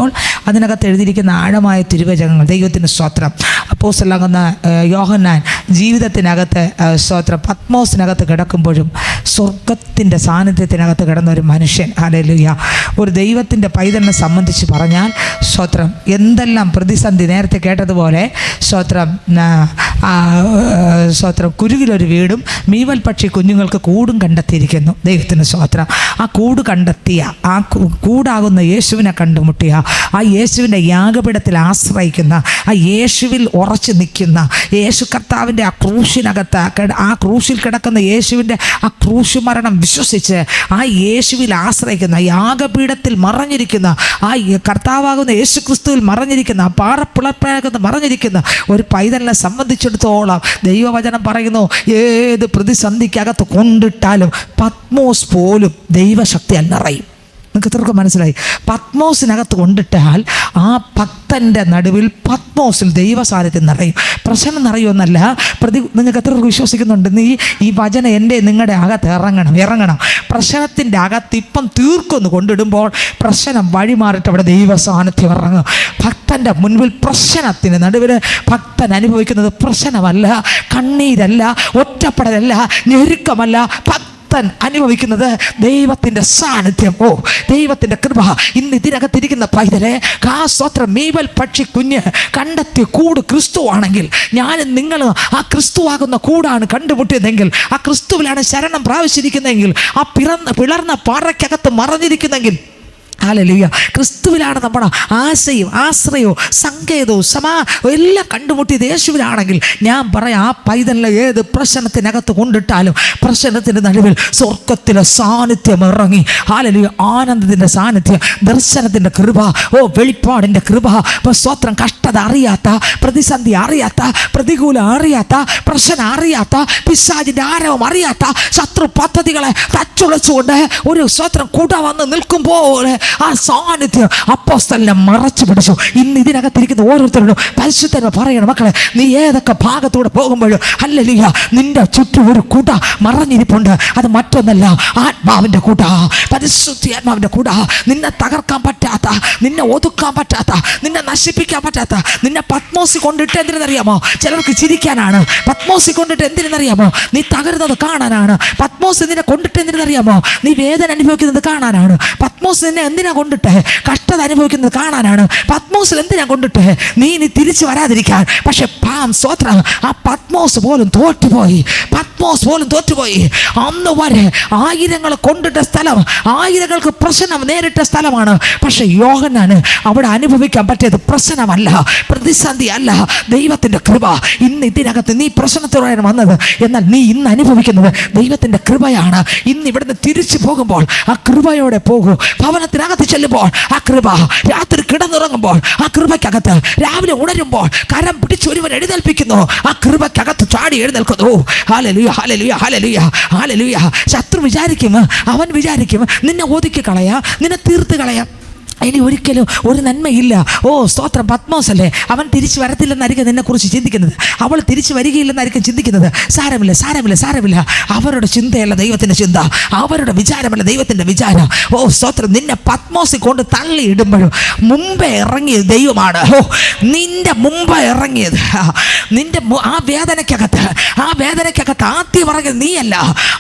വായിക്കുമ്പോൾ അതിനകത്ത് എഴുതിയിരിക്കുന്ന ആഴമായ തിരുവചനങ്ങൾ, ദൈവത്തിന് സ്തോത്രം. അപ്പോസ്തലനാകുന്ന യോഹന്നാൻ ജീവിതത്തിനകത്ത് സ്തോത്രം പത്മോസിനകത്ത് കിടക്കുമ്പോഴും സ്വർഗത്തിൻ്റെ സാന്നിധ്യത്തിനകത്ത് കിടന്ന ഒരു മനുഷ്യൻ. ഹല്ലേലൂയ. ഒരു ദൈവത്തിൻ്റെ പൈതലിനെ സംബന്ധിച്ച് പറഞ്ഞാൽ സ്തോത്രം എന്തെല്ലാം പ്രതിസന്ധി, നേരത്തെ കേട്ടതുപോലെ സ്തോത്രം സ്തോത്രം കുരുകിലൊരു വീടും മീവൽ പക്ഷി കുഞ്ഞുങ്ങൾക്ക് കൂടും കണ്ടെത്തിയിരിക്കുന്നു. ദൈവത്തിന് സ്തോത്രം. ആ കൂട് കണ്ടെത്തിയ, ആ കൂടാകുന്ന യേശുവിനെ കണ്ടുമുട്ടിയ, ആ യേശുവിൻ്റെ യാഗപീഠത്തിൽ ആശ്രയിക്കുന്ന, ആ യേശുവിൽ ഉറച്ചു നിൽക്കുന്ന, യേശു കർത്താവിൻ്റെ ആ ക്രൂശിനകത്ത്, ആ ക്രൂശിൽ കിടക്കുന്ന യേശുവിൻ്റെ ആ ക്രൂശ് മരണം വിശ്വസിച്ച് ആ യേശുവിൽ ആശ്രയിക്കുന്ന, യാഗപീഠത്തിൽ മറഞ്ഞിരിക്കുന്ന, ആ കർത്താവാകുന്ന യേശു ക്രിസ്തുവിൽ മറഞ്ഞിരിക്കുന്ന, ആ പാറപ്പിളർപ്പാകുന്ന മറഞ്ഞിരിക്കുന്ന ഒരു പൈതലിനെ സംബന്ധിച്ചിടത്തോളം ദൈവവചനം പറയുന്നു, ഏത് പ്രതിസന്ധിക്കകത്ത് കൊണ്ടിട്ടാലും പത്മോസ് പോലും ദൈവശക്തി നിറയും. നിങ്ങൾക്ക് എത്രയൊക്കെ മനസ്സിലായി? പത്മോസിനകത്ത് കൊണ്ടിട്ടാൽ ആ ഭക്തൻ്റെ നടുവിൽ പത്മോസിൽ ദൈവസാന്നിധ്യം നിറയും. പ്രശ്നം നിറയുമെന്നല്ല, നിങ്ങൾക്ക് എത്രയൊക്കെ വിശ്വസിക്കുന്നുണ്ട്? ഈ വചനം എൻ്റെ നിങ്ങളുടെ അകത്ത് ഇറങ്ങണം. പ്രശ്നത്തിൻ്റെ അകത്ത് ഇപ്പം തീർക്കൊന്ന് കൊണ്ടിടുമ്പോൾ പ്രശ്നം വഴിമാറിയിട്ട് അവിടെ ദൈവസാന്നിധ്യം ഇറങ്ങും. ഭക്തൻ്റെ മുൻപിൽ പ്രശ്നത്തിന് നടുവിൽ ഭക്തൻ അനുഭവിക്കുന്നത് പ്രശ്നമല്ല, കണ്ണീരല്ല, ഒറ്റപ്പെടലല്ല, ഞെരുക്കമല്ല. ഭക്തൻ അനുഭവിക്കുന്നത് ദൈവത്തിൻ്റെ സാന്നിധ്യം, ദൈവത്തിൻ്റെ കൃപ. ഇന്ന് ഇതിനകത്തിരിക്കുന്ന പൈതലെ, സ്തോത്രം, മീവൽ പക്ഷി കുഞ്ഞ് കണ്ടെത്തിയ കൂട് ക്രിസ്തു ആണെങ്കിൽ, ഞാനും നിങ്ങളും ആ ക്രിസ്തുവാകുന്ന കൂടാണ് കണ്ടുമുട്ടിയതെങ്കിൽ, ആ ക്രിസ്തുവിലാണ് ശരണം പ്രാപിച്ചിരിക്കുന്നതെങ്കിൽ, ആ പിളർന്ന പാറയ്ക്കകത്ത് മറഞ്ഞിരിക്കുന്നെങ്കിൽ, ഹല്ലേലൂയ, ക്രിസ്തുവിലാണ് നമ്മുടെ ആശയും ആശ്രയവും സങ്കേതവും എല്ലാം കണ്ടുമുട്ടിയത് യേശുവിലാണെങ്കിൽ, ഞാൻ പറയാം, ആ പൈതലിനെ ഏത് പ്രശ്നത്തിനകത്ത് കൊണ്ടിട്ടാലും പ്രശ്നത്തിൻ്റെ നടുവിൽ സ്വർഗത്തിലെ സാന്നിധ്യം ഇറങ്ങി. ഹല്ലേലൂയ, ആനന്ദത്തിൻ്റെ സാന്നിധ്യം, ദർശനത്തിൻ്റെ കൃപ, വെളിപ്പാടിൻ്റെ കൃപ. സ്തോത്രം, കഷ്ടത അറിയാത്ത, പ്രതിസന്ധി അറിയാത്ത, പ്രതികൂലം അറിയാത്ത, പ്രശ്നം അറിയാത്ത, പിശാചിൻ്റെ ആരവം അറിയാത്ത, ശത്രു പദ്ധതികളെ തച്ചുളച്ചുകൊണ്ട് ഒരു സ്തോത്രം കൂട വന്ന് നിൽക്കുമ്പോൾ ആ സാന്നിധ്യം അപ്പോസ്തലനെ മറച്ചു പിടിച്ചു. ഇന്ന് ഇതിനകത്തിരിക്കുന്ന ഓരോരുത്തരോടും പരിശുദ്ധനെ പറയണം, മക്കളെ, നീ ഏതൊക്കെ ഭാഗത്തൂടെ പോകുമ്പോഴും ഹല്ലേലൂയ, നിന്റെ ചുറ്റും ഒരു കൂട്ട മറഞ്ഞിരിപ്പുണ്ട്. അത് മറ്റൊന്നല്ല, ആത്മാവിൻ്റെ കൂട്ട, പരിശുദ്ധാത്മാവിൻ്റെ കൂട്ട. നിന്നെ തകർക്കാൻ പറ്റാത്ത, നിന്നെ ഒതുക്കാൻ പറ്റാത്ത, നിന്നെ നശിപ്പിക്കാൻ പറ്റാത്ത, നിന്നെ പത്മോസി കൊണ്ടിട്ട് എന്തിനെന്നറിയാമോ? ചിലർക്ക് ചിരിക്കാനാണ്. പത്മോസി കൊണ്ടിട്ട് എന്തിനെന്നറിയാമോ? നീ തകരുന്നത് കാണാനാണ്. പത്മോസ് നിന്നെ കൊണ്ടിട്ട് എന്തിനെന്നറിയാമോ? നീ വേദന അനുഭവിക്കുന്നത് കാണാനാണ്. പത്മോസ് നിന്നെ എന്തിനാ കൊണ്ടിട്ട് കഷ്ടത അനുഭവിക്കുന്നത് കാണാനാണ്. പത്മോസിൽ എന്തിനാ കൊണ്ടിട്ട് നീ തിരിച്ചു വരാതിരിക്കാൻ. പക്ഷെ സ്തോത്രം, ആ പത്മോസ് പോലും തോറ്റുപോയി. അന്ന് വരെ ആയിരങ്ങൾ കൊണ്ടിട്ട സ്ഥലം, ആയിരങ്ങൾക്ക് പ്രശ്നം നേരിട്ട സ്ഥലമാണ്. പക്ഷെ യോഹന്നാന് അവിടെ അനുഭവിക്കാൻ പറ്റിയത് പ്രശ്നമല്ല, പ്രതിസന്ധി അല്ല, ദൈവത്തിൻ്റെ കൃപ. ഇന്ന് ഇതിനകത്ത് നീ പ്രശ്നത്തോടെയാണ് വന്നത്, എന്നാൽ നീ ഇന്ന് അനുഭവിക്കുന്നത് ദൈവത്തിൻ്റെ കൃപയാണ്. ഇന്ന് ഇവിടുന്ന് തിരിച്ചു പോകുമ്പോൾ ആ കൃപയോടെ പോകൂ. ഭവനത്തിനകത്ത് ചെല്ലുമ്പോൾ ആ കൃപ, രാത്രി കിടന്നുറങ്ങുമ്പോൾ ആ കൃപയ്ക്കകത്ത്, രാവിലെ ഉണരുമ്പോൾ കരം പിടിച്ച് ഒരുവൻ എഴുന്നേൽപ്പിക്കുന്നു, ആ കൃപയ്ക്കകത്ത് ചാടി എഴുന്നേൽക്കുന്നു. Hallelujah, hallelujah, hallelujah, hallelujah. ശത്രു വിചാരിക്കും, അവൻ വിചാരിക്കും നിന്നെ ഒതുക്കി കളയാം, നിന്നെ തീർത്ത് കളയാം, ഇനി ഒരിക്കലും ഒരു നന്മയില്ല. സ്തോത്രം, പത്മോസല്ലേ, അവൻ തിരിച്ചു വരത്തില്ലെന്നായിരിക്കും നിന്നെക്കുറിച്ച് ചിന്തിക്കുന്നത്, അവൾ തിരിച്ചു വരികയില്ലെന്നായിരിക്കും ചിന്തിക്കുന്നത്. സാരമില്ല. അവരുടെ ചിന്തയല്ല ദൈവത്തിൻ്റെ ചിന്ത, അവരുടെ വിചാരമല്ല ദൈവത്തിൻ്റെ വിചാരം. സ്തോത്രം, നിന്നെ പത്മോസി കൊണ്ട് തള്ളിയിടുമ്പോഴും മുമ്പേ ഇറങ്ങിയത് ദൈവമാണ്. നിന്റെ മുമ്പേ ഇറങ്ങിയത്, നിന്റെ ആ വേദനയ്ക്കകത്ത് ആദ്യം ഇറങ്ങിയത് നീയല്ല.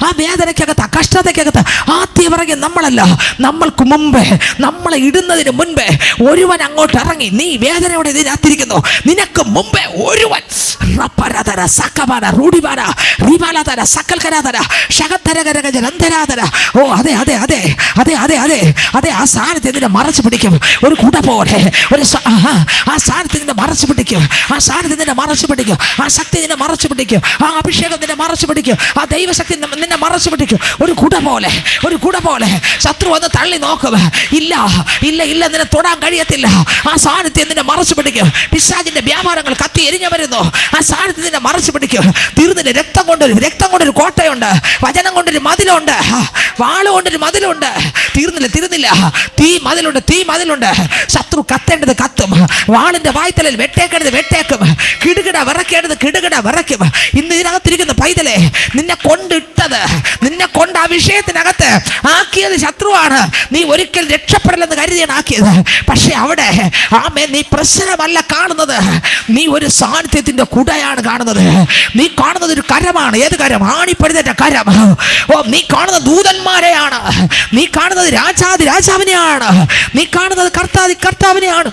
ആ വേദനയ്ക്കകത്ത്, ആ കഷ്ടതയ്ക്കകത്ത് ആദ്യം ഇറങ്ങിയത് നമ്മളല്ല. നമ്മൾക്ക് മുമ്പേ, നമ്മളെ ഇടുന്നതിന് മുൻപേ ഒരുവൻ അങ്ങോട്ട് ഇറങ്ങി. നീ വേദനയോടെ ഇതിനകത്തിരിക്കുന്നു, നിനക്ക് മുമ്പേ ഒരുവൻ ആ സാന്നിധ്യം നിന്നെ മറച്ചു പിടിക്കും. ഒരു കുട പോലെ ആ സാന്നിധ്യം നിന്നെ മറച്ചു പിടിക്കും. ആ ശക്തി നിന്നെ മറച്ചു പിടിക്കും. ആ അഭിഷേകം നിന്നെ മറച്ചു പിടിക്കും. ആ ദൈവശക്തി നിന്നെ മറച്ചു പിടിക്കും. ഒരു കുട പോലെ ശത്രു വന്ന് തള്ളി നോക്കുക. ഇല്ല, നിന്നെ തൊടാൻ കഴിയത്തില്ല. ആ സാന്നിധ്യം നിന്നെ മറച്ചു പിടിക്കും. പിശാചിന്റെ വ്യാപാരങ്ങൾ കത്തി എരിഞ്ഞു വരുന്നു. ആ സാന്നിധ്യം നിന്നെ മറച്ചു പിടിക്കും. തീർന്നില്ല. രക്തം കൊണ്ടൊരു കോട്ടയുണ്ട്, വചനം കൊണ്ടൊരു മതിലുണ്ട്, വാള് കൊണ്ടൊരു മതിലുണ്ട്. തീർന്നില്ല. തീ മതിലുണ്ട്. ശത്രു കത്തേണ്ടത് കത്തും, വാളിന്റെ വായ്ത്തലയിൽ വെട്ടേക്കേണ്ടത് വെട്ടേക്കും, കിടുകിട വിറയ്ക്കും. ഇന്ന് ഇതിനകത്തിരിക്കുന്ന പൈതലെ, നിന്നെ കൊണ്ട് ആ വിഷയത്തിനകത്ത് ആക്കിയത് ശത്രുവാണ്. നീ ഒരിക്കൽ രക്ഷപ്പെടില്ലെന്ന് കരുതിയ ധന്യനാക്കിയത്. പക്ഷെ അവിടെ ആമേൻ നീ പ്രശ്നമല്ല കാണുന്നത്, നീ ഒരു സാന്നിധ്യത്തിന്റെ കുടയാണ് കാണുന്നത്. നീ കാണുന്നത് ഒരു കരമാണ്. ഏത് കരം? ആണിപ്പഴുതേറ്റ കരം. ഓ, നീ കാണുന്ന ദൂതന്മാരെയാണ്, നീ കാണുന്നത് രാജാതി രാജാവിനെയാണ്, നീ കാണുന്നത് കർത്താതി കർത്താവിനെയാണ്.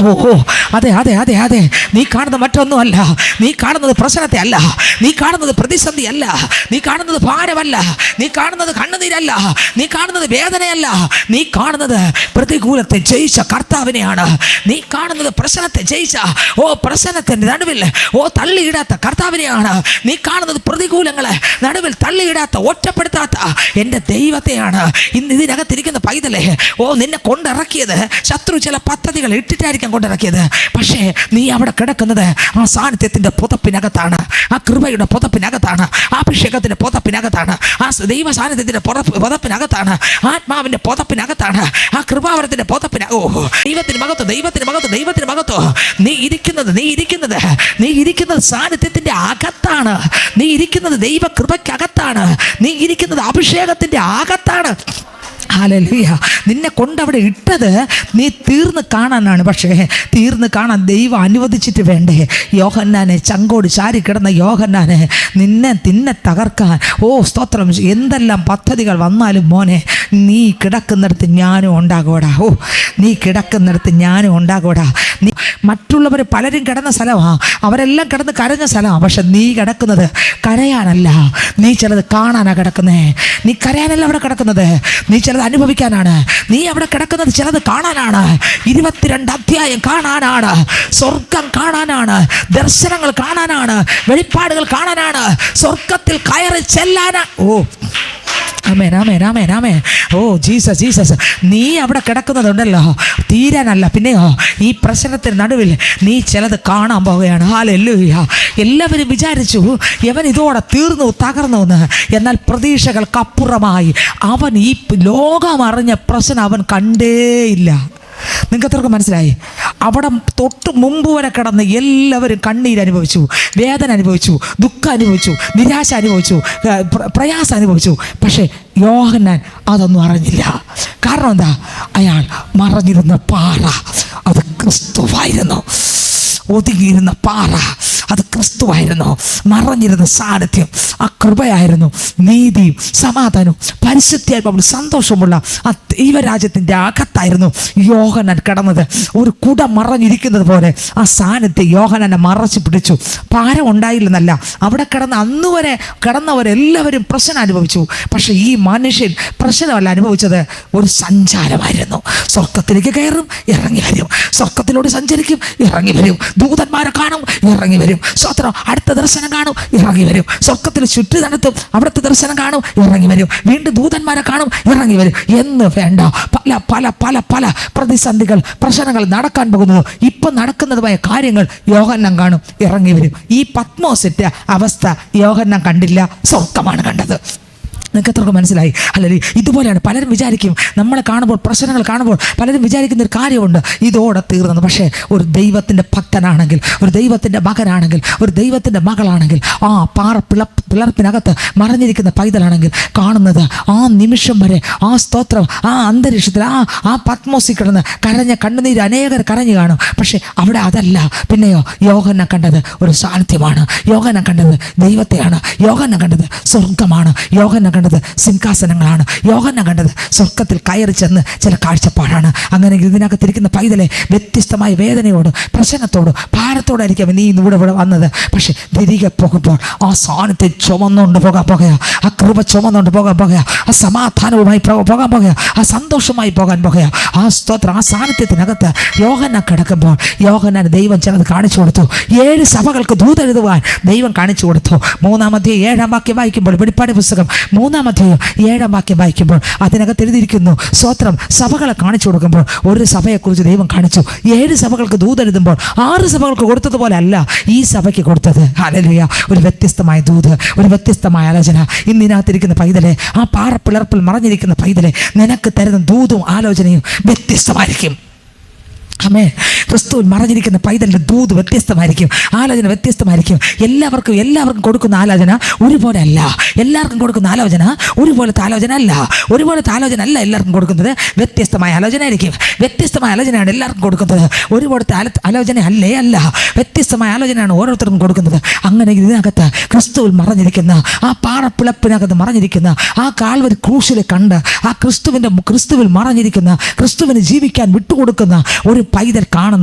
ഓ, അതെ അതെ അതെ അതെ, നീ കാണുന്നത് മറ്റൊന്നുമല്ല. നീ കാണുന്നത് പ്രശ്നത്തെ അല്ല, നീ കാണുന്നത് പ്രതിസന്ധി അല്ല, നീ കാണുന്നത് ഭാരമല്ല, നീ കാണുന്നത് കണ്ണുനീരല്ല, നീ കാണുന്നത് വേദനയല്ല, നീ കാണുന്നത് പ്രതികൂലത്തെ ജയിച്ച കർത്താവിനെയാണ്. നീ കാണുന്നത് പ്രശ്നത്തെ ജയിച്ച, ഓ പ്രശ്നത്തിന്റെ നടുവിൽ ഓ തള്ളിയിടാത്ത കർത്താവിനെയാണ്. നീ കാണുന്നത് പ്രതികൂലങ്ങളെ നടുവിൽ തള്ളിയിടാത്ത, ഒറ്റപ്പെടുത്താത്ത എൻ്റെ ദൈവത്തെയാണ്. ഇന്ന് ഇതിനകത്തിരിക്കുന്ന പൈതലേ, ഓ നിന്നെ കൊണ്ടിറക്കിയത് ശത്രു ചില പദ്ധതികൾ ഇട്ടിട്ടായിരിക്കും കൊണ്ടിറക്കിയത്. പക്ഷേ നീ അവിടെ കിടക്കുന്നത് ആ സാന്നിധ്യത്തിൻ്റെ പുതപ്പിനകത്താണ്, ആ കൃപയുടെ പുതപ്പിനകത്താണ്, ആ അഭിഷേകത്തിൻ്റെ പുതപ്പിനകത്താണ്, ആ ദൈവ സാന്നിധ്യത്തിൻ്റെ പുതപ്പിനകത്താണ്, ആത്മാവിൻ്റെ പുതപ്പിനകത്താണ്, ആ കൃപാവരത്തിൻ്റെ പുതപ്പിനകത്ത്. ഓ ദൈവത്തിന് മഹത്വം, ദൈവത്തിന് മഹത്വം, ദൈവത്തിന് മഹത്വം. നീ ഇരിക്കുന്നത് സാന്നിധ്യത്തിൻ്റെ അകത്താണ്, നീ ഇരിക്കുന്നത് ദൈവ കൃപയ്ക്കകത്താണ്, നീ ഇരിക്കുന്നത് അഭിഷേകത്തിൻ്റെ അകത്താണ്. ഹല്ലേലൂയ. നിന്നെ കൊണ്ടവിടെ ഇട്ടത് നീ തീർന്ന് കാണാനാണ്. പക്ഷേ തീർന്ന് കാണാൻ ദൈവം അനുവദിച്ചിട്ട് വേണ്ടേ? യോഹന്നാനെ, ചങ്കോട് ചാരി കിടന്ന യോഹന്നാനെ, നിന്നെ തകർക്കാൻ, ഓ സ്തോത്രം, എന്തെല്ലാം പദ്ധതികൾ വന്നാലും മോനെ നീ കിടക്കുന്നിടത്ത് ഞാനും ഉണ്ടാകൂടാ. ഓ നീ കിടക്കുന്നിടത്ത് ഞാനും ഉണ്ടാകൂടാ. നീ മറ്റുള്ളവർ പലരും കിടന്ന സ്ഥലമാണ്, അവരെല്ലാം കിടന്ന് കരഞ്ഞ സ്ഥലമാണ്. പക്ഷെ നീ കിടക്കുന്നത് കരയാനല്ല, നീ ചിലത് കാണാനാണ് കിടക്കുന്നേ. നീ കരയാനല്ല അവിടെ കിടക്കുന്നത്, നീ ചിലത് അനുഭവിക്കാനാണ്. നീ അവിടെ കിടക്കുന്നത് ചിലത് കാണാനാണ്. 22 അധ്യായം കാണാനാണ്, സ്വർഗം കാണാനാണ്, ദർശനങ്ങൾ കാണാനാണ്, വെളിപ്പാടുകൾ കാണാനാണ്, സ്വർഗത്തിൽ കയറി ചെല്ലാനാണ്. ഓ ആമേൻ ആമേൻ ആമേൻ ആമേൻ. Oh Jesus Jesus. നീ അവിടെ കിടക്കുന്നതുണ്ടല്ലോ തീരാനല്ല, പിന്നെയോ ഈ പ്രശ്നത്തിന് നടുവിൽ നീ ചിലത് കാണാൻ പോവുകയാണ്. ഹല്ലേലൂയ. എല്ലാവരും വിചാരിച്ചു ഇവൻ ഇതോടെ തീർന്നു തകർന്നു എന്ന്. എന്നാൽ പ്രതീക്ഷകൾക്കപ്പുറമായി അവൻ ഈ ലോകമറിഞ്ഞ പ്രശ്നം അവൻ കണ്ടേയില്ല. നിങ്ങൾക്ക് എത്രയൊക്കെ മനസ്സിലായി? അവിടെ തൊട്ട് മുമ്പ് വരെ കിടന്ന് എല്ലാവരും കണ്ണീരനുഭവിച്ചു, വേദന അനുഭവിച്ചു, ദുഃഖം അനുഭവിച്ചു, നിരാശ അനുഭവിച്ചു, പ്രയാസം അനുഭവിച്ചു. പക്ഷേ യോഹന്നാൻ അതൊന്നും അറിഞ്ഞില്ല. കാരണം എന്താ? അയാൾ മറഞ്ഞിരുന്ന പാറ അത് ക്രിസ്തുവായിരുന്നു. ഒതുങ്ങിയിരുന്ന പാറ അത് ക്രിസ്തുവായിരുന്നു. മറഞ്ഞിരുന്ന സാന്നിധ്യം ആ കൃപയായിരുന്നു. നീതിയും സമാധാനവും പരിശുദ്ധിയായി സന്തോഷമുള്ള ആ ദൈവരാജ്യത്തിൻ്റെ അകത്തായിരുന്നു യോഹന്നാൻ കിടന്നത്. ഒരു കുട മറഞ്ഞിരിക്കുന്നത് പോലെ ആ സാന്നിധ്യം യോഹന്നാനെ മറച്ചു പിടിച്ചു. ഭാരം ഉണ്ടായില്ലെന്നല്ല, അവിടെ കിടന്ന് അന്നുവരെ കിടന്നവരെല്ലാവരും പ്രശ്നം അനുഭവിച്ചു. പക്ഷെ ഈ മനുഷ്യൻ പ്രശ്നമല്ല അനുഭവിച്ചത്, ഒരു സഞ്ചാരമായിരുന്നു. സ്വർഗത്തിലേക്ക് കയറും, ഇറങ്ങി വരും, സ്വർഗത്തിലൂടെ സഞ്ചരിക്കും, ഇറങ്ങി വരും, ദൂതന്മാരെ കാണും, ഇറങ്ങി വരും, സ്വത്രം അടുത്ത ദർശനം കാണും, ഇറങ്ങി വരും, സ്വർഗത്തിൽ ചുറ്റി നടത്തും, അവിടുത്തെ ദർശനം കാണും, ഇറങ്ങി വരും, വീണ്ടും ദൂതന്മാരെ കാണും, ഇറങ്ങി വരും എന്ന് വേണ്ട. പല പല പല പല പ്രതിസന്ധികൾ, പ്രശ്നങ്ങൾ നടക്കാൻ പോകുന്നത്, ഇപ്പം നടക്കുന്നതുമായ കാര്യങ്ങൾ യോഹന്നാൻ കാണും, ഇറങ്ങി വരും. ഈ പത്മോസിന്റെ അവസ്ഥ യോഹന്നാൻ കണ്ടില്ല, സ്വർഗമാണ് കണ്ടത്. നിങ്ങൾക്ക് എത്രയൊക്കെ മനസ്സിലായി? അല്ലെങ്കിൽ ഇതുപോലെയാണ് പലരും വിചാരിക്കും, നമ്മളെ കാണുമ്പോൾ, പ്രശ്നങ്ങൾ കാണുമ്പോൾ പലരും വിചാരിക്കുന്ന ഒരു കാര്യമുണ്ട്, ഇതോടെ തീർന്നത്. പക്ഷേ ഒരു ദൈവത്തിൻ്റെ ഭക്തനാണെങ്കിൽ, ഒരു ദൈവത്തിൻ്റെ മകനാണെങ്കിൽ, ഒരു ദൈവത്തിൻ്റെ മകളാണെങ്കിൽ, ആ പാറ പിളർപ്പിനകത്ത് മറഞ്ഞിരിക്കുന്ന പൈതലാണെങ്കിൽ കാണുന്നത് ആ നിമിഷം വരെ ആ സ്തോത്രം, ആ അന്തരീക്ഷത്തിൽ, ആ പത്മോസിൽ കിടന്ന് കരഞ്ഞ കണ്ണുനീര് അനേകർ കരഞ്ഞു കാണും. പക്ഷേ അവിടെ അതല്ല. പിന്നെയോ യോഹന്നാൻ കണ്ടത് ഒരു സാന്നിധ്യമാണ്, യോഹന്നാൻ കണ്ടത് ദൈവത്തെയാണ്, യോഹന്നാൻ കണ്ടത് സ്വർഗമാണ്, യോഹന്നാൻ കണ്ടത് സിംഹാസനങ്ങളാണ്, യോഹന്നാൻ കണ്ടത് സ്വർഗത്തിൽ കയറി ചെന്ന് ചില കാഴ്ചപ്പാടാണ്. അങ്ങനെ ഇതിനകത്തിരിക്കുന്ന പൈതലെ വ്യത്യസ്തമായ വേദനയോട്, പ്രശ്നത്തോട്, ഭാരത്തോടായിരിക്കും നീ ഇവിടെ വന്നത്. പക്ഷെ തിരികെ പോകുമ്പോൾ ആ സാന്നിധ്യം ചുമന്നുകൊണ്ട് പോകാൻ പോകുക, ആ കൃപ ചുമന്നുകൊണ്ട് പോകാൻ പോകുക, ആ സമാധാനവുമായി പോകാൻ പോകുക, ആ സന്തോഷമായി പോകാൻ പോകുക. ആ സ്തോത്രം, ആ സാന്നിധ്യത്തിനകത്ത് യോഹന്നാൻ കിടക്കുമ്പോൾ യോഹന്നാൻ ദൈവം ചിലത് കാണിച്ചു കൊടുത്തു. 7 സഭകൾക്ക് ദൂതെഴുതുവാൻ ദൈവം കാണിച്ചു കൊടുത്തു. 3-ാം അധ്യായം 7-ാം വാക്യം വായിക്കുമ്പോൾ, വെളിപ്പാട് പുസ്തകം 3-ാം അധ്യായം 7-ാം വാക്യം വായിക്കുമ്പോൾ അതിനകത്ത് എഴുതിയിരിക്കുന്നു, സ്തോത്രം, സഭകളെ കാണിച്ചു കൊടുക്കുമ്പോൾ ഒരു സഭയെക്കുറിച്ച് ദൈവം കാണിച്ചു. 7 സഭകൾക്ക് ദൂതെഴുതുമ്പോൾ 6 സഭകൾക്ക് കൊടുത്തതുപോലെ അല്ല ഈ സഭയ്ക്ക് കൊടുത്തത്. ഹല്ലേലൂയ. ഒരു വ്യത്യസ്തമായ ദൂത്, ഒരു വ്യത്യസ്തമായ ആലോചന. ഇന്നിനകത്തിരിക്കുന്ന പൈതലെ, ആ പാറപ്പിളർപ്പിൽ മറഞ്ഞിരിക്കുന്ന പൈതലെ, നിനക്ക് തരുന്ന ദൂതും ആലോചനയും വ്യത്യസ്തമായിരിക്കും. ആമേൻ. ക്രിസ്തുവിൽ മറഞ്ഞിരിക്കുന്ന പൈതലിൻ്റെ ദൂത് വ്യത്യസ്തമായിരിക്കും, ആലോചന വ്യത്യസ്തമായിരിക്കും. എല്ലാവർക്കും കൊടുക്കുന്ന ആലോചന ഒരുപോലെ അല്ല. എല്ലാവർക്കും കൊടുക്കുന്ന ആലോചന ഒരുപോലത്തെ ആലോചന അല്ല. ഒരുപോലത്തെ ആലോചന അല്ല എല്ലാവർക്കും കൊടുക്കുന്നത്. വ്യത്യസ്തമായ ആലോചന ആയിരിക്കും. വ്യത്യസ്തമായ ആലോചനയാണ് എല്ലാവർക്കും കൊടുക്കുന്നത്. ഒരുപോലത്തെ ആലോചന അല്ല. വ്യത്യസ്തമായ ആലോചനയാണ് ഓരോരുത്തർക്കും കൊടുക്കുന്നത്. അങ്ങനെ ഇതിനകത്ത് ക്രിസ്തുവിൽ മറഞ്ഞിരിക്കുന്ന ആ പാറപ്പിളപ്പിനകത്ത് മറഞ്ഞിരിക്കുന്ന ആ കാൽവരി ക്രൂശിലെ കണ്ട് ആ ക്രിസ്തുവിൽ മറഞ്ഞിരിക്കുന്ന ക്രിസ്തുവിന് ജീവിക്കാൻ വിട്ടുകൊടുക്കുന്ന ഒരു പൈതൽ കാണുന്നത്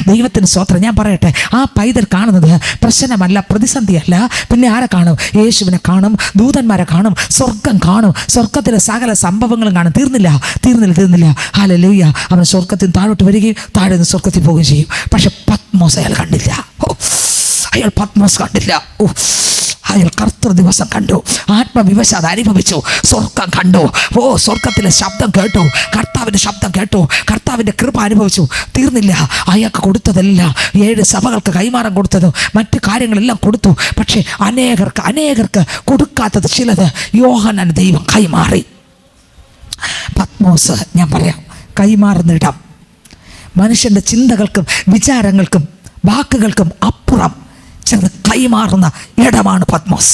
ദൈവത്തിന് സ്തോത്രം. ഞാൻ പറയട്ടെ, ആ പൈതൽ കാണുന്നത് പ്രശ്നമല്ല, പ്രതിസന്ധിയല്ല. പിന്നെ ആരെ കാണും? യേശുവിനെ കാണും, ദൂതന്മാരെ കാണും, സ്വർഗം കാണും, സ്വർഗത്തിലെ സകല സംഭവങ്ങളും കാണും. തീർന്നില്ല. ഹല്ലേലൂയ. അവൻ സ്വർഗത്തിൽ താഴോട്ട് വരികയും താഴെ നിന്ന് സ്വർഗത്തിൽ പോവുകയും ചെയ്യും. പക്ഷെ പത്മോസ് അയാൾ കണ്ടില്ല. അയാൾ പത്മോസ് കണ്ടില്ല. അയാൾ കർത്തൃ ദിവസം കണ്ടു, ആത്മവിവശത അനുഭവിച്ചു, സ്വർഗം കണ്ടു. സ്വർഗത്തിലെ ശബ്ദം കേട്ടു, കർത്താവിൻ്റെ ശബ്ദം കേട്ടു, കർത്താവിൻ്റെ കൃപ അനുഭവിച്ചു. തീർന്നില്ല. അയാൾക്ക് കൊടുത്തതെല്ലാം 7 സഭകൾക്ക് കൈമാറാൻ കൊടുത്തത്, മറ്റു കാര്യങ്ങളെല്ലാം കൊടുത്തു. പക്ഷേ അനേകർക്ക് കൊടുക്കാത്തത് ചിലത് യോഹന്നാൻ ദൈവം കൈമാറി. പത്മോസ്, ഞാൻ പറയാം, കൈമാറുന്ന ഇടം, മനുഷ്യൻ്റെ ചിന്തകൾക്കും വിചാരങ്ങൾക്കും വാക്കുകൾക്കും അപ്പുറം ചെന്ന് കൈമാറുന്ന ഇടമാണ് പത്മോസ്.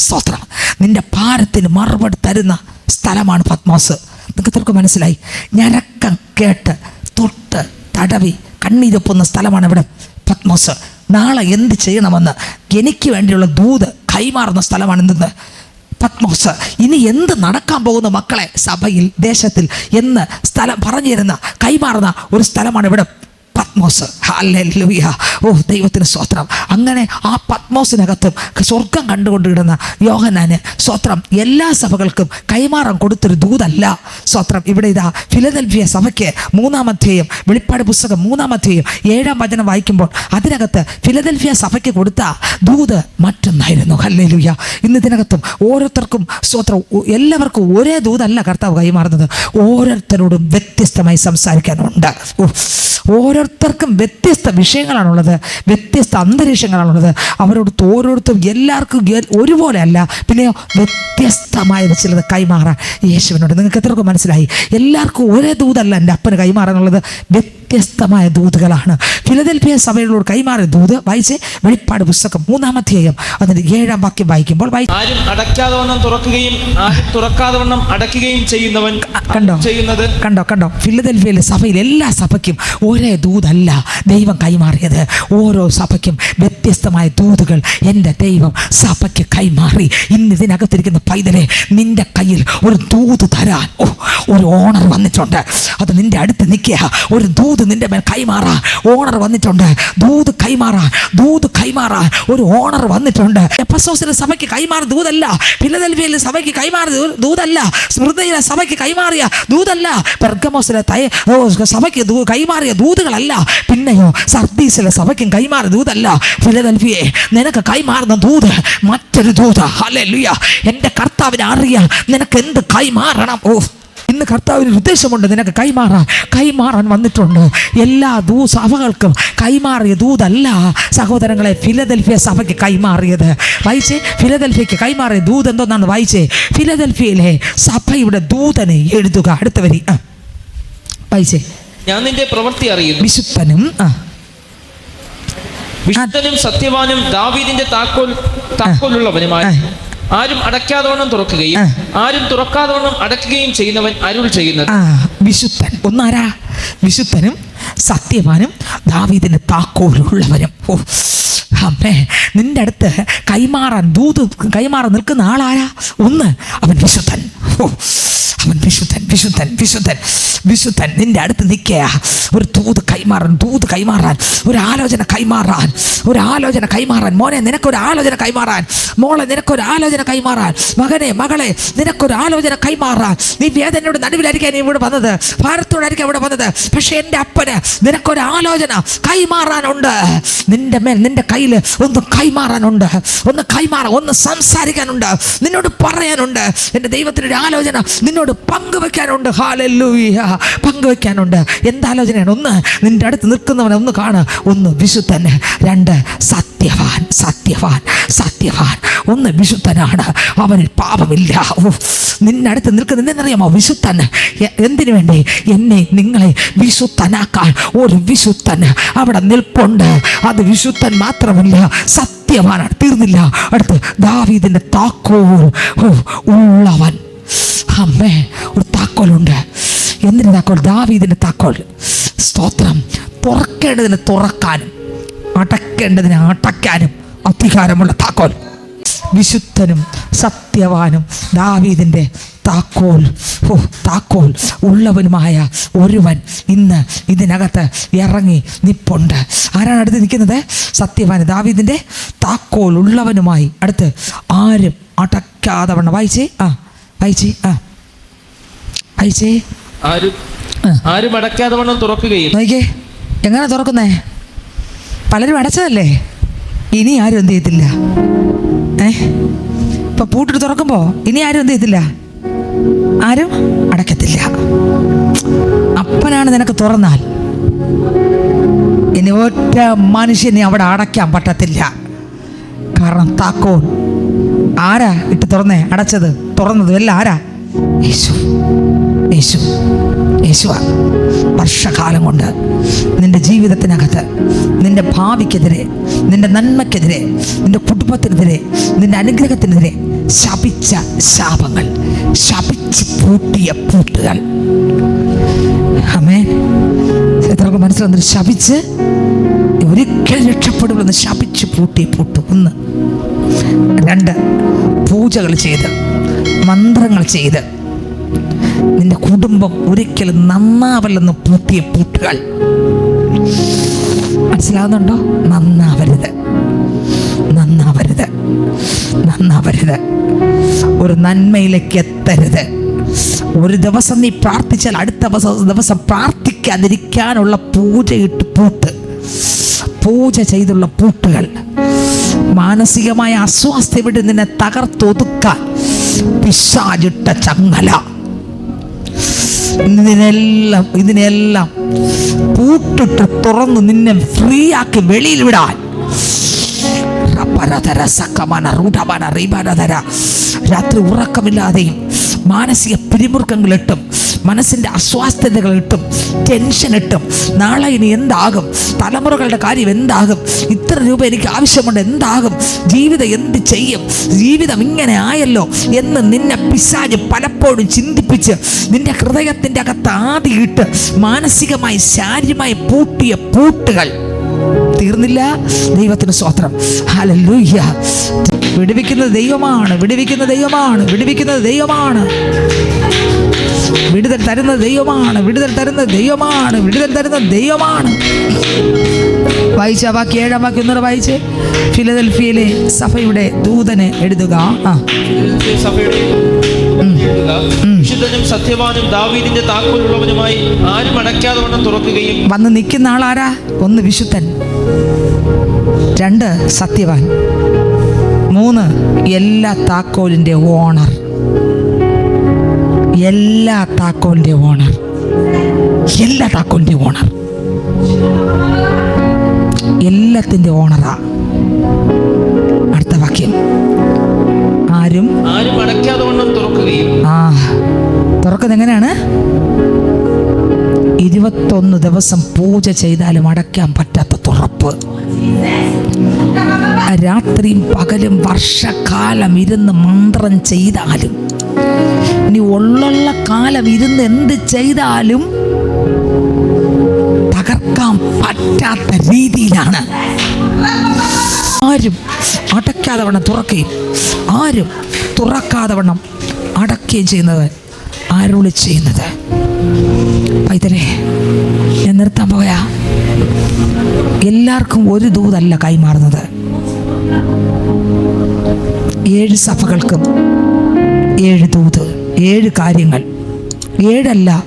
സ്തോത്രം. നിന്റെ ഭാരത്തിന് മറുപടി തരുന്ന സ്ഥലമാണ് പത്മോസ്. നിങ്ങൾക്ക് മനസ്സിലായി? ഞരക്കം കേട്ട് തൊട്ട് തടവി കണ്ണീരൊപ്പുന്ന സ്ഥലമാണ് ഇവിടെ പത്മോസ്. നാളെ എന്ത് ചെയ്യണമെന്ന് എനിക്ക് വേണ്ടിയുള്ള ദൂത് കൈമാറുന്ന സ്ഥലമാണ് ഇന്ന് പത്മോസ്. ഇനി എന്ത് നടക്കാൻ പോകുന്ന മക്കളെ സഭയിൽ ദേശത്തിൽ എന്ന് സ്ഥലം പറഞ്ഞു തരുന്ന കൈമാറുന്ന ഒരു സ്ഥലമാണ് ഇവിടെ പത്മോസ്. ഹല്ലേലൂയ. ദൈവത്തിന് സ്തോത്രം. അങ്ങനെ ആ പത്മോസിനകത്തും സ്വർഗം കണ്ടുകൊണ്ടിടുന്ന യോഹന്നാന് സ്തോത്രം എല്ലാ സഭകൾക്കും കൈമാറാൻ കൊടുത്തൊരു ദൂതല്ല. സ്തോത്രം. ഇവിടെ ഇതാ ഫിലദൽഫിയ സഭയ്ക്ക് 3-ാം അധ്യായം, വെളിപ്പാട് പുസ്തകം 3-ാം അധ്യായം 7-ാം വചനം വായിക്കുമ്പോൾ അതിനകത്ത് ഫിലദൽഫിയ സഭയ്ക്ക് കൊടുത്ത ദൂത് മറ്റൊന്നായിരുന്നു. ഹല്ലേലൂയ. ഇന്ന് ഇതിനകത്തും ഓരോരുത്തർക്കും സ്തോത്രം, എല്ലാവർക്കും ഒരേ ദൂതല്ല കർത്താവ് കൈമാറുന്നത്. ഓരോരുത്തരോടും വ്യത്യസ്തമായി സംസാരിക്കാനുണ്ട്. ഓരോരുത്തർക്കും വ്യത്യസ്ത വിഷയങ്ങളാണുള്ളത്, വ്യത്യസ്ത അന്തരീക്ഷങ്ങളാണുള്ളത്. ഓരോരുത്തരും എല്ലാവർക്കും ഒരുപോലെ അല്ല, പിന്നെയോ വ്യത്യസ്തമായത് ചിലത് കൈമാറാൻ യേശുവിനോട്. നിങ്ങൾക്ക് എത്രയൊക്കെ മനസ്സിലായി? എല്ലാവർക്കും ഒരേ ദൂതല്ല എൻ്റെ അപ്പന് കൈമാറാനുള്ളത്, വ്യത്യസ്തമായ ദൂതുകളാണ്. ഫിലദൽഫിയ സഭയോട് കൈമാറിയ ദൂത് വായിച്ച് വെളിപ്പാട് പുസ്തകം 3-ാം അധ്യായം അതിന്റെ 7-ാം വാക്യം വായിക്കുമ്പോൾ ആരും അടയ്ക്കാതെ വണ്ണം തുറക്കുകയും ആരും തുറക്കാതെ വണ്ണം അടയ്ക്കുകയും ചെയ്യുന്നവൻ കണ്ടോ ഫിലദൽഫിയയിലെ സഭയിൽ എല്ലാ സഭയ്ക്കും ഒരേ ദൂതല്ല ദൈവം കൈമാറിയത്. ഓരോ സഭയ്ക്കും വ്യത്യസ്തമായ ദൂതുകൾ എൻ്റെ ദൈവം സഭയ്ക്ക് കൈമാറി. ഇന്ന് ഇതിനകത്തിരിക്കുന്ന പൈതലെ, നിന്റെ കയ്യിൽ ഒരു ദൂത് തരാൻ ഒരു ഓണർ വന്നിട്ടുണ്ട്. അത് നിന്റെ അടുത്ത് നിൽക്കുക. ഒരു ദൂത് നിന്റെ മേൽ കൈമാറാൻ ഓണർ വന്നിട്ടുണ്ട്. ദൂത് കൈമാറാൻ ഒരു ഓണർ വന്നിട്ടുണ്ട്. എഫെസോസിലെ സഭയ്ക്ക് കൈമാറിയ ദൂതല്ല, ഫിലദൽഫിയയിലെ സഭയ്ക്ക് കൈമാറിയ ദൂതല്ല, സ്മിർനയിലെ സഭയ്ക്ക് കൈമാറിയ ദൂതല്ല, പെർഗമോസിലെ സഭയ്ക്ക് കൈമാറിയ ദൂതുകളല്ല, പിന്നെയോ സർദീസിലെ സഭയ്ക്കും കൈമാറിയ ദൂതല്ല. ഫിലദൽഫിയെ, നിനക്ക് കൈമാറുന്ന ദൂത് മറ്റൊരു ദൂത്. ഹല്ലേലൂയ. എൻ്റെ കർത്താവിനെ അറിയാം നിനക്ക് എന്ത് കൈമാറണം. ഇന്ന് കർത്താവിന് ഉദ്ദേശമുണ്ട് നിനക്ക് കൈമാറാൻ വന്നിട്ടുണ്ട്. എല്ലാ സഭകൾക്കും കൈമാറിയ ദൂതല്ല സഹോദരങ്ങളെ ഫിലദൽഫിയ സഭയ്ക്ക് കൈമാറിയത്. വായിച്ചേ, ഫിലദൽഫിയയ്ക്ക് കൈമാറിയ ദൂത് എന്തോന്നാണ് വായിച്ചേ? ഫിലദൽഫിയയിലെ സഭയുടെ ദൂതനെ എഴുതുക. അടുത്ത വരി വായിച്ചേ. ഞാൻ നിന്റെ പ്രവൃത്തി അറിയുന്നു, വിശുദ്ധനും സത്യവാനും ദാവീദിന്റെ താക്കോലുള്ളവനുമായ ആരും അടയ്ക്കാതവണ്ണം തുറക്കുകയും ആരും തുറക്കാതവണ്ണം അടയ്ക്കുകയും ചെയ്യുന്നവൻ അരുൾ ചെയ്യുന്നത്. വിശുദ്ധൻ ഒന്നാരാ? വിശുദ്ധനും സത്യവാനും ദാവീദിന്റെ താക്കോലുള്ളവനും. അമ്മേ, നിന്റെ അടുത്ത് കൈമാറാൻ നിൽക്കുന്ന ആളാരാ? ഒന്ന്, അവൻ വിശുദ്ധൻ. അവൻ വിശുദ്ധൻ നിന്റെ അടുത്ത് നിൽക്കുക. ഒരു ദൂത് കൈമാറാൻ ഒരു ആലോചന കൈമാറാൻ മോനെ നിനക്കൊരു ആലോചന കൈമാറാൻ, മോളെ നിനക്കൊരു ആലോചന കൈമാറാൻ, മകളെ നിനക്കൊരു ആലോചന കൈമാറാൻ. നീ വേദനയുടെ നടുവിലായിരിക്കാൻ നീ ഇവിടെ വന്നത്, ഭാരത്തോടായിരിക്കും ഇവിടെ വന്നത്. പക്ഷെ എൻ്റെ അപ്പന് നിനക്കൊരു ആലോചന കൈമാറാനുണ്ട്. നിന്റെ മേൽ നിന്റെ കയ്യിൽ ഒന്ന് കൈമാറാനുണ്ട്, ഒന്ന് സംസാരിക്കാനുണ്ട്, നിന്നോട് പറയാനുണ്ട്. എൻ്റെ ദൈവത്തിനൊരു ആലോചന നിന്നോട് പങ്കുവെക്കാനുണ്ട്. ഹല്ലേലൂയ. പങ്കുവെക്കാനുണ്ട്. എന്താലോചനയാണ്? ഒന്ന്, നിന്റെ അടുത്ത് നിൽക്കുന്നവനെ ഒന്ന് കാണുക. ഒന്ന്, വിശുദ്ധന്. 2, സത്യം സത്യവാൻ, സത്യവാൻ, സത്യവാൻ. ഒന്ന് വിശുദ്ധനാണ്, അവനിൽ പാപമില്ല. നിന്നടുത്ത് നിൽക്കുന്നറിയാമോ? വിശുദ്ധൻ. എന്തിനു വേണ്ടി? എന്നെ നിങ്ങളെ വിശുദ്ധനാക്കാൻ ഒരു വിശുദ്ധൻ അവിടെ നിൽപ്പുണ്ട്. അത് വിശുദ്ധൻ മാത്രമല്ല, സത്യവാനാണ്. തീർന്നില്ല. അടുത്ത് ദാവീദിന്റെ താക്കോൽ ഉള്ളവൻ. അമ്മേ, ഒരു താക്കോലുണ്ട്. എന്തിന് താക്കോൽ? ദാവീദിന്റെ താക്കോൽ. സ്തോത്രം. തുറക്കേണ്ടതിന് തുറക്കാനും അടയ്ക്കേണ്ടതിന് അടയ്ക്കാനും അധികാരമുള്ള താക്കോൽ. വിശുദ്ധനും സത്യവാനും ദാവീദിന്റെ താക്കോൽ താക്കോൽ ഉള്ളവനുമായ ഒരുവൻ ഇന്ന് ഇതിനകത്ത് ഇറങ്ങി നിപ്പുണ്ട്. ആരാണ് അടുത്ത് നിൽക്കുന്നത്? സത്യവാൻ, ദാവീദിന്റെ താക്കോൽ ഉള്ളവനുമായി. അടുത്ത് ആരും അടയ്ക്കാതെ വണ്ണം. വായിച്ചേ, വായിച്ചേ, വായിച്ചേ. ആരും അടയ്ക്കാതെ വണ്ണം തുറക്കുകയും. നോക്കിയേ, എങ്ങനെ തുറക്കുന്നേ? പലരും അടച്ചതല്ലേ. ഇനി ആരും എന്ത് ചെയ്യത്തില്ല. ഇപ്പൊ പൂട്ടിട്ട് തുറക്കുമ്പോ ഇനി ആരും എന്ത് ചെയ്യത്തില്ല, ആരും അടയ്ക്കത്തില്ല. അപ്പനാണ് നിനക്ക് തുറന്നാൽ ഇനി ഒറ്റ മനുഷ്യനെ അവിടെ അടയ്ക്കാൻ പറ്റത്തില്ല. കാരണം താക്കോൽ ആരാ ഇട്ട് തുറന്നേ? അടച്ചത് തുറന്നതും എല്ലാം ആരാ? യേശു. യേശു, യേശുവാ. വർഷകാലം കൊണ്ട് നിന്റെ ജീവിതത്തിനകത്ത്, നിന്റെ ഭാവിക്കെതിരെ, നിന്റെ നന്മയ്ക്കെതിരെ, നിന്റെ കുടുംബത്തിനെതിരെ, നിന്റെ അനുഗ്രഹത്തിനെതിരെ ശപിച്ച ശാപങ്ങൾ, ശപിച്ച് പൂട്ടിയ പൂട്ടുകൾ. ആമേൻ. എത്രയൊക്കെ മനസ്സിലാകുന്നു? ശപിച്ച് ഒരിക്കലും രക്ഷപ്പെടുമെന്ന് ശപിച്ച് പൂട്ടിയ പൂട്ട്. 1. 2, പൂജകൾ ചെയ്ത്, മന്ത്രങ്ങൾ ചെയ്ത് നിന്റെ കുടുംബം ഒരിക്കലും നന്നാവല്ലെന്ന് പൂട്ടിയ പൂട്ടുകൾ. മനസ്സിലാവുന്നുണ്ടോ? നന്നാവരുത്, നന്നാവരുത്, നന്നാവരുത്. ഒരു നന്മയിലേക്ക് എത്തരുത്. ഒരു ദിവസം നീ പ്രാർത്ഥിച്ചാൽ അടുത്ത ദിവസം പ്രാർത്ഥിക്കാതിരിക്കാനുള്ള പൂജയിട്ട് പൂട്ട്, പൂജ ചെയ്തുള്ള പൂട്ടുകൾ. മാനസികമായ അസ്വാസ്ഥ്യം വിട്ട് നിന്നെ തകർത്തൊതുക്കാൻ പിശാചിട്ട ചങ്ങല. ഇതിനെല്ലാം പൂട്ടിട്ട് തുറന്ന് നിന്നെ ഫ്രീ ആക്കി വെളിയിൽ വിടാൻ രാത്രി ഉറക്കമില്ലാതെയും മാനസിക പിരിമുറുക്കങ്ങളിട്ടും മനസ്സിൻ്റെ അസ്വാസ്ഥ്യതകളിട്ടും ടെൻഷനിട്ടും നാളെ ഇനി എന്താകും, തലമുറകളുടെ കാര്യം എന്താകും, ഇത്ര രൂപ എനിക്ക് ആവശ്യമുണ്ട്, എന്താകും, ജീവിതം എന്ത് ചെയ്യും, ജീവിതം ഇങ്ങനെ ആയല്ലോ എന്ന് നിന്നെ പിശാച് പലപ്പോഴും ചിന്തിപ്പിച്ച് നിന്റെ ഹൃദയത്തിൻ്റെ അകത്ത് ആദിയിട്ട് മാനസികമായി ശാരീരികമായി പൂട്ടിയ പൂട്ടുകൾ തീർന്നില്ല. ദൈവത്തിന് സ്തോത്രം. ഹല്ലേലൂയ. വിടുവിക്കുന്നത് ദൈവമാണ്, വിടുവിക്കുന്ന ദൈവമാണ്, വിടുവിക്കുന്നത് ദൈവമാണ്, വിടുതൽ തരുന്ന ദൈവമാണ്, വിടുതൽ തരുന്ന ദൈവമാണ്, വിടുതൽ തരുന്ന ദൈവമാണ്. വായിച്ച ബാക്കി 7-ാം വാക്യം ഒന്നുകൂടെ വായിച്ച്. ഫിലദൽഫിയയിലെ സഭയുടെ ദൂതന് എഴുതുക. വിശുദ്ധനും സത്യവാനും ദാവീദിന്റെ താക്കോലുള്ളവനുമായി ആരും അടയ്ക്കാതെ വണ്ണം തുറക്കുകയും. വന്ന് നിൽക്കുന്ന ആളാരാ? 1 വിശുദ്ധൻ, 2 സത്യവാൻ, 3 എല്ലാ താക്കോലിന്റെ ഓണർ. എല്ലാ താക്കോലിന്റെ ഓണർ, എല്ലാ താക്കോലിന്റെ ഓണർ, എല്ലാത്തിന്റെ ഓണറാ. അടുത്ത വാക്യം. ആരും അടയ്ക്കാതെ വണ്ണം തുറക്കുകയും. തുറക്കുന്നത് എങ്ങനെയാണ്? 21 ദിവസം പൂജ ചെയ്താലും അടയ്ക്കാൻ പറ്റാത്ത തുറപ്പ്. രാത്രിയും പകലും വർഷക്കാലം ഇരുന്ന് മന്ത്രം ചെയ്താലും, ഇനി ഉള്ള കാലം ഇരുന്ന് എന്ത് ചെയ്താലും തകർക്കാൻ പറ്റാത്ത രീതിയിലാണ്. ആരും അടയ്ക്കാതെ വണ്ണം തുറക്കുകയും ആരും തുറക്കാതെ വണ്ണം അടയ്ക്കുകയും ചെയ്യുന്നത് അരുളി ചെയ്യുന്നത്. പൈതലേ, ഞാൻ നിർത്താൻ പോയാ. എല്ലാവർക്കും ഒരു ദൂതല്ല കൈമാറുന്നത്. 7 സഭകൾക്കും 7 ദൂത്, 7 കാര്യങ്ങൾ. 7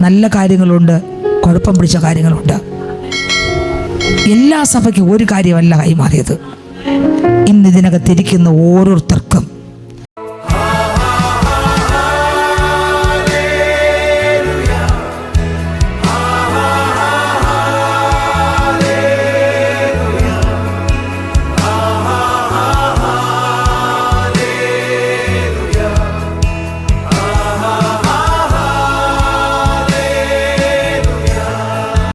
നല്ല കാര്യങ്ങളുണ്ട്, കുഴപ്പം പിടിച്ച കാര്യങ്ങളുണ്ട്. എല്ലാ സഭയ്ക്കും ഒരു കാര്യമല്ല കൈമാറിയത്. ഇന്ന് ഇതിനകത്തിരിക്കുന്ന ഓരോരുത്തർ